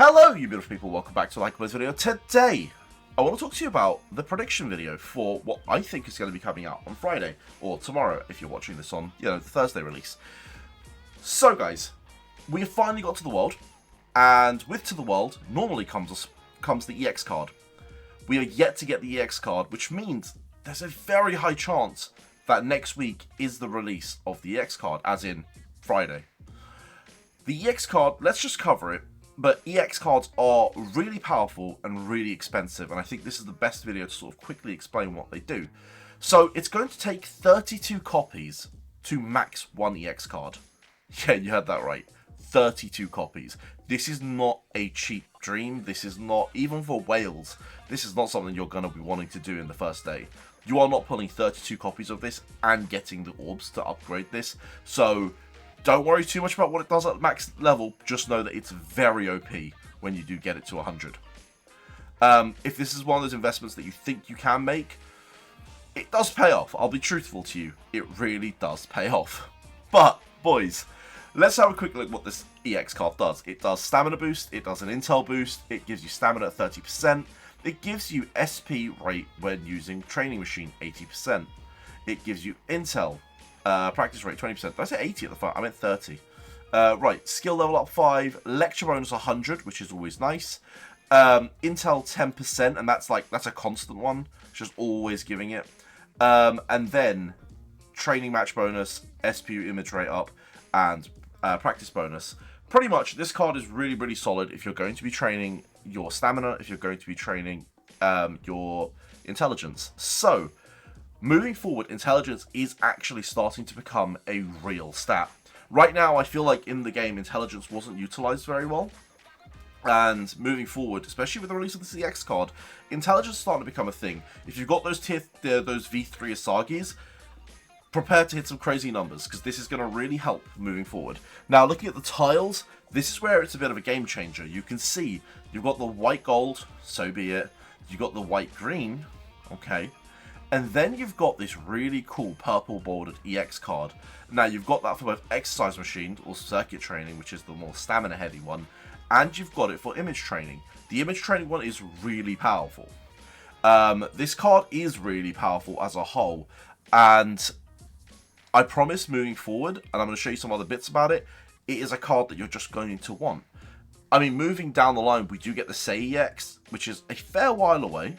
Hello, you beautiful people. Welcome back to LOCK PWC video. Today, I want to talk to you about the prediction video for what I think is going to be coming out on Friday or tomorrow if you're watching this on, the Thursday release. So, guys, we have finally got to the world, and with to the world normally comes the EX card. We are yet to get the EX card, which means there's a very high chance that next week is the release of the EX card, as in Friday. The EX card, let's just cover it. But EX cards are really powerful and really expensive, and I think this is the best video to sort of quickly explain what they do. So it's going to take 32 copies to max one EX card. Yeah, you heard that right. 32 copies. This is not a cheap dream. This is not, even for whales, this is not something you're going to be wanting to do in the first day. You are not pulling 32 copies of this and getting the orbs to upgrade this. So don't worry too much about what it does at max level, just know that it's very OP when you do get it to 100. If this is one of those investments that you think you can make, it does pay off. I'll be truthful to you, it really does pay off. But, boys, let's have a quick look at what this EX card does. It does stamina boost, it does an intel boost, it gives you stamina at 30%, it gives you SP rate when using training machine 80%, it gives you intel, practice rate 20%. Did I say 80 at the front? I meant 30. Right, skill level up 5, lecture bonus 100, which is always nice. Intel 10%, and that's a constant one, just always giving it. And then training match bonus, SPU image rate up, and practice bonus. Pretty much, this card is really, really solid if you're going to be training your stamina, if you're going to be training your intelligence. So, moving forward, intelligence is actually starting to become a real stat. Right now, I feel like in the game, intelligence wasn't utilized very well. And moving forward, especially with the release of the CX card, intelligence is starting to become a thing. If you've got those those V3 Asagis, prepare to hit some crazy numbers, because this is going to really help moving forward. Now, looking at the tiles, this is where it's a bit of a game changer. You can see you've got the white gold, so be it. You've got the white green, okay. And then you've got this really cool purple bordered EX card. Now you've got that for both exercise machine or circuit training, which is the more stamina heavy one, and you've got it for image training. The image training one is really powerful. This card is really powerful as a whole, and I promise moving forward, and I'm going to show you some other bits about it, it is a card that you're just going to want. I mean, moving down the line, we do get the Say EX, which is a fair while away.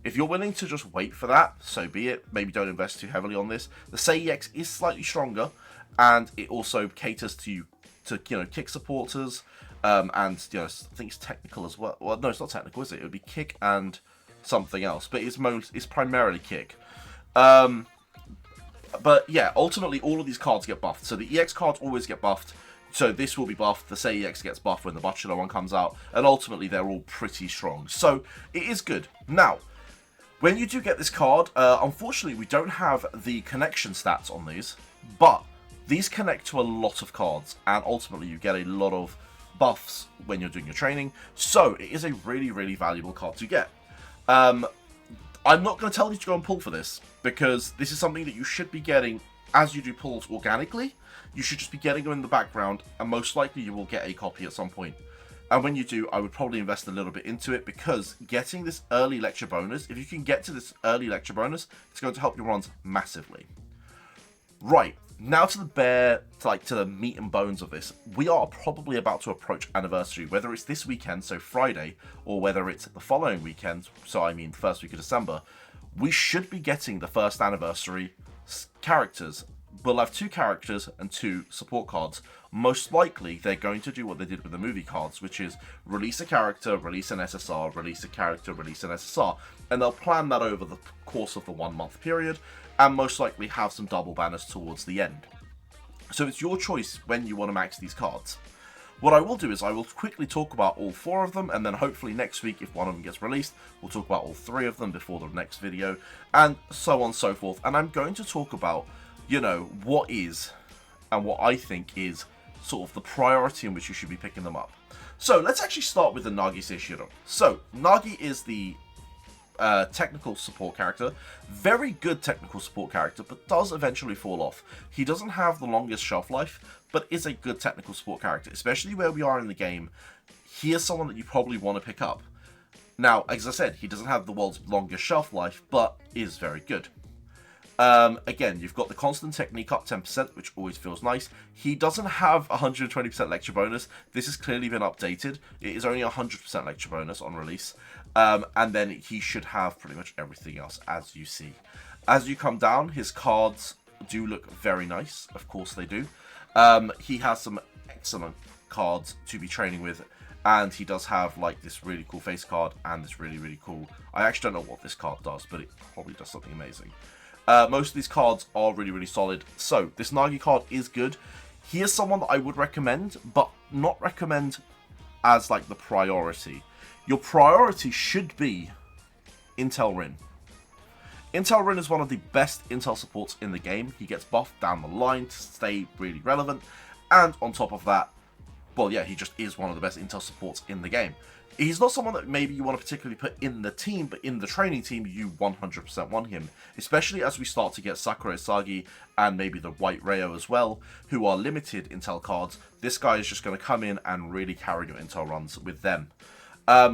If you're willing to just wait for that, so be it. Maybe don't invest too heavily on this. The Say EX is slightly stronger, and it also caters to kick supporters, and I think it's technical as well. Well, no, it's not technical, is it? It would be kick and something else, but it's primarily kick. But yeah, ultimately all of these cards get buffed. So the EX cards always get buffed. So this will be buffed, the Say EX gets buffed when the Bachelor one comes out, and ultimately they're all pretty strong. So it is good. Now, when you do get this card, unfortunately we don't have the connection stats on these, but these connect to a lot of cards, and ultimately you get a lot of buffs when you're doing your training, so it is a really, really valuable card to get. I'm not going to tell you to go and pull for this, because this is something that you should be getting as you do pulls organically. You should just be getting them in the background, and most likely you will get a copy at some point. And when you do, I would probably invest a little bit into it, because getting this early lecture bonus, if you can get to this early lecture bonus, it's going to help your runs massively. Right, now to the meat and bones of this. We are probably about to approach anniversary, whether it's this weekend, so Friday, or whether it's the following weekend, so I mean first week of December. We should be getting the first anniversary characters. We'll have 2 characters and 2 support cards. Most likely, they're going to do what they did with the movie cards, which is release a character, release an SSR, release a character, release an SSR, and they'll plan that over the course of the 1 month period, and most likely have some double banners towards the end. So it's your choice when you want to max these cards. What I will do is I will quickly talk about all 4 of them, and then hopefully next week, if one of them gets released, we'll talk about all 3 of them before the next video, and so on and so forth. And I'm going to talk about, what is, and what I think is, sort of the priority in which you should be picking them up. So let's actually start with the Nagi Seishiro. So Nagi is the technical support character, very good technical support character, but does eventually fall off. He doesn't have the longest shelf life, but is a good technical support character, especially where we are in the game. he is someone that you probably want to pick up. Now, as I said, he doesn't have the world's longest shelf life, but is very good. Again, you've got the constant technique up 10%, which always feels nice. He doesn't have 120% lecture bonus. This has clearly been updated. It is only 100% lecture bonus on release. And then he should have pretty much everything else, as you see. As you come down, his cards do look very nice. Of course they do. He has some excellent cards to be training with. And he does have, like, this really cool face card and this really, really cool... I actually don't know what this card does, but it probably does something amazing. Most of these cards are really, really solid. So, this Nagi card is good. He is someone that I would recommend, but not recommend as, like, the priority. Your priority should be Intel Rin. Intel Rin is one of the best Intel supports in the game. He gets buffed down the line to stay really relevant. And on top of that, well, yeah, he just is one of the best Intel supports in the game. He's not someone that maybe you want to particularly put in the team, but in the training team, you 100% want him. Especially as we start to get Sakurai Sagi and maybe the White Rayo as well, who are limited Intel cards. This guy is just going to come in and really carry your Intel runs with them.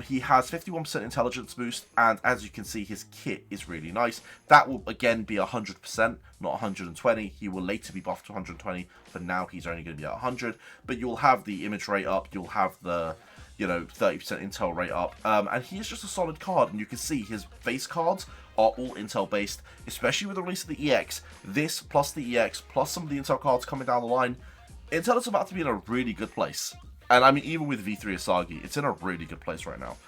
He has 51% intelligence boost, and as you can see, his kit is really nice. That will, again, be 100%, not 120. He will later be buffed to 120. For now, he's only going to be at 100. But you'll have the image rate up. You'll have the, 30% intel rate up. And he is just a solid card, and you can see his base cards are all Intel based, especially with the release of the EX. This, plus the EX, plus some of the Intel cards coming down the line, Intel is about to be in a really good place. And I mean, even with V3 Asagi, it's in a really good place right now.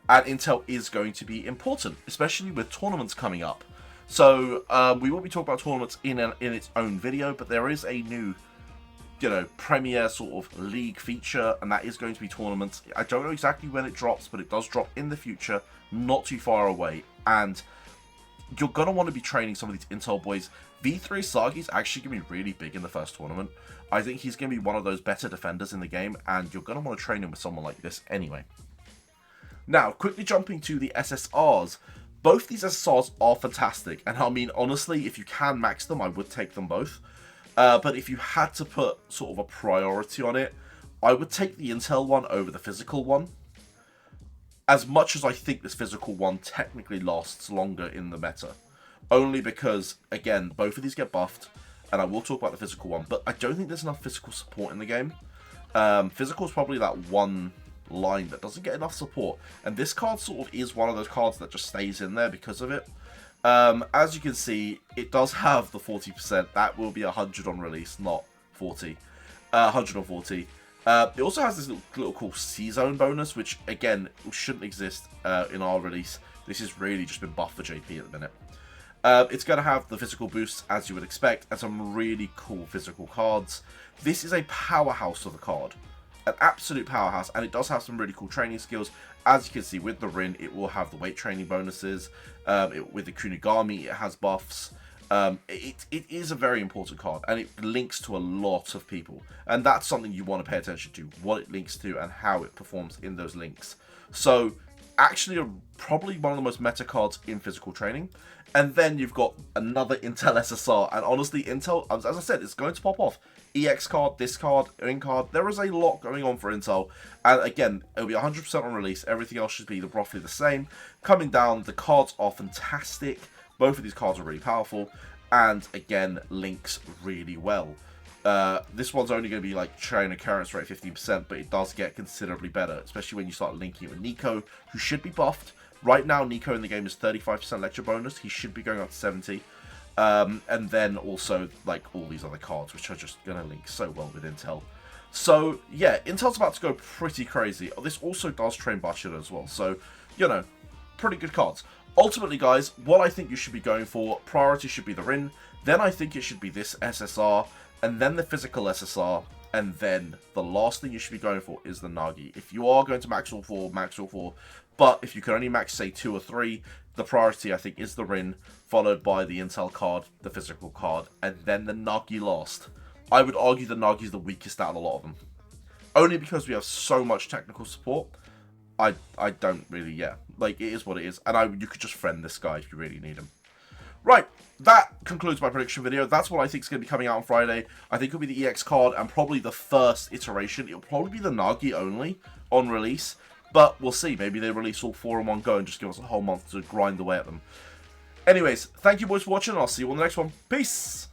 And Intel is going to be important, especially with tournaments coming up. So, we will be talking about tournaments in its own video, but there is a new, premier sort of league feature, and that is going to be tournaments. I don't know exactly when it drops, but it does drop in the future, not too far away. And you're going to want to be training some of these Intel boys. V3 Asagi is actually going to be really big in the first tournament. I think he's going to be one of those better defenders in the game, and you're going to want to train him with someone like this anyway. Now, quickly jumping to the SSRs. Both these SSRs are fantastic, and I mean, honestly, if you can max them, I would take them both. But if you had to put sort of a priority on it, I would take the Intel one over the physical one. As much as I think this physical one technically lasts longer in the meta. Only because, again, both of these get buffed. And I will talk about the physical one, but I don't think there's enough physical support in the game. Physical is probably that one line that doesn't get enough support. And this card sort of is one of those cards that just stays in there because of it. As you can see, it does have the 40%. That will be 100 on release, not 40. 140. It also has this little cool C-Zone bonus, which, again, shouldn't exist in our release. This has really just been buffed for JP at the minute. It's going to have the physical boosts, as you would expect, and some really cool physical cards. This is a powerhouse of a card. An absolute powerhouse, and it does have some really cool training skills. As you can see, with the Rin, it will have the weight training bonuses. With the Kunigami, it has buffs. It is a very important card, and it links to a lot of people. And that's something you want to pay attention to, what it links to and how it performs in those links. So, actually, probably one of the most meta cards in physical training. And then you've got another Intel SSR. And honestly, Intel, as I said, it's going to pop off. EX card, this card, in card. There is a lot going on for Intel. And again, it'll be 100% on release. Everything else should be roughly the same. Coming down, the cards are fantastic. Both of these cards are really powerful. And again, links really well. This one's only going to be like train occurrence rate 15%, but it does get considerably better, especially when you start linking it with Nico, who should be buffed. Right now, Nico in the game is 35% lecture bonus. He should be going up to 70. And then also, like, all these other cards, which are just going to link so well with Intel. So, yeah, Intel's about to go pretty crazy. This also does train Bachira as well. So, pretty good cards. Ultimately, guys, what I think you should be going for, priority should be the Rin. Then I think it should be this SSR. And then the physical SSR. And then the last thing you should be going for is the Nagi. If you are going to max all four, max all four. But if you can only max, say, 2 or 3, the priority, I think, is the Rin, followed by the Intel card, the physical card, and then the Nagi last. I would argue the Nagi is the weakest out of a lot of them. Only because we have so much technical support. I don't really, like, it is what it is. And you could just friend this guy if you really need him. Right, that concludes my prediction video. That's what I think is going to be coming out on Friday. I think it'll be the EX card and probably the first iteration. It'll probably be the Nagi only on release, but we'll see. Maybe they release all 4 in one go and just give us a whole month to grind away at them. Anyways, thank you boys for watching, and I'll see you on the next one. Peace!